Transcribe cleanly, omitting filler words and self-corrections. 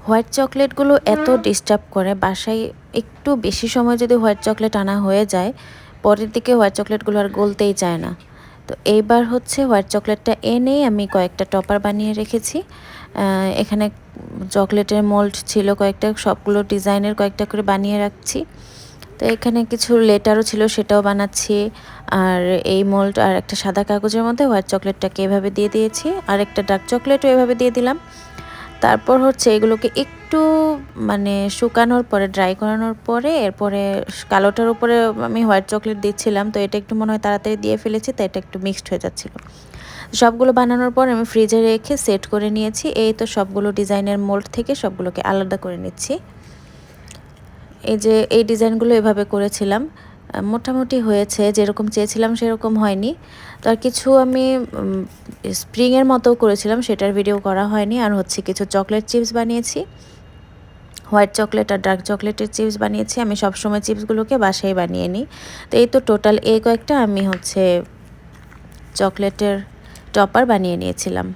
White চকলেটগুলো এত disturb করে, বাসায় একটু বেশি সময় যদি হোয়াইট চকলেট আনা হয়ে যায়, পরের দিকে হোয়াইট চকলেটগুলো আর গলতেই চায় না। তো এইবার হচ্ছে হোয়াইট চকলেটটা এনেই আমি কয়েকটা টপার বানিয়ে রেখেছি। এখানে চকলেটের মোল্ড ছিল কয়েকটা, সবগুলো ডিজাইনের কয়েকটা করে বানিয়ে রাখছি। তো এখানে কিছু লেটারও ছিল, সেটাও বানাচ্ছি। আর এই মোল্ড আর একটা সাদা কাগজের মধ্যে হোয়াইট চকলেটটাকে এভাবে দিয়ে দিয়েছি, আর একটা ডার্ক চকলেটও এভাবে দিয়ে দিলাম। তারপর হচ্ছে এগুলোকে একটু মানে শুকানোর পরে, ড্রাই করানোর পরে, এরপরে কালোটার উপরে আমি হোয়াইট চকলেট দিচ্ছিলাম। তো এটা একটু মনে হয় তাড়াতাড়ি দিয়ে ফেলেছি, তাই এটা একটু মিক্সড হয়ে যাচ্ছিলো। সবগুলো বানানোর পর আমি ফ্রিজে রেখে সেট করে নিয়েছি। এই তো সবগুলো ডিজাইনের মোল্ড থেকে সবগুলোকে আলাদা করে নিচ্ছি। এই যে এই ডিজাইনগুলো এভাবে করেছিলাম, মোটামুটি হয়েছে, যেরকম চেয়েছিলাম সেরকম হয়নি। তো আর কিছু আমি স্প্রিংয়ের মতো করেছিলাম, সেটার ভিডিও করা হয়নি। আর হচ্ছে কিছু চকলেট চিপস বানিয়েছি, হোয়াইট চকলেট আর ডার্ক চকলেটের চিপস বানিয়েছি। আমি সবসময় চিপসগুলোকে বাসায় বানিয়ে নিই। তো এই তো টোটাল এই কয়েকটা আমি হচ্ছে চকলেটের টপার বানিয়ে নিয়েছিলাম।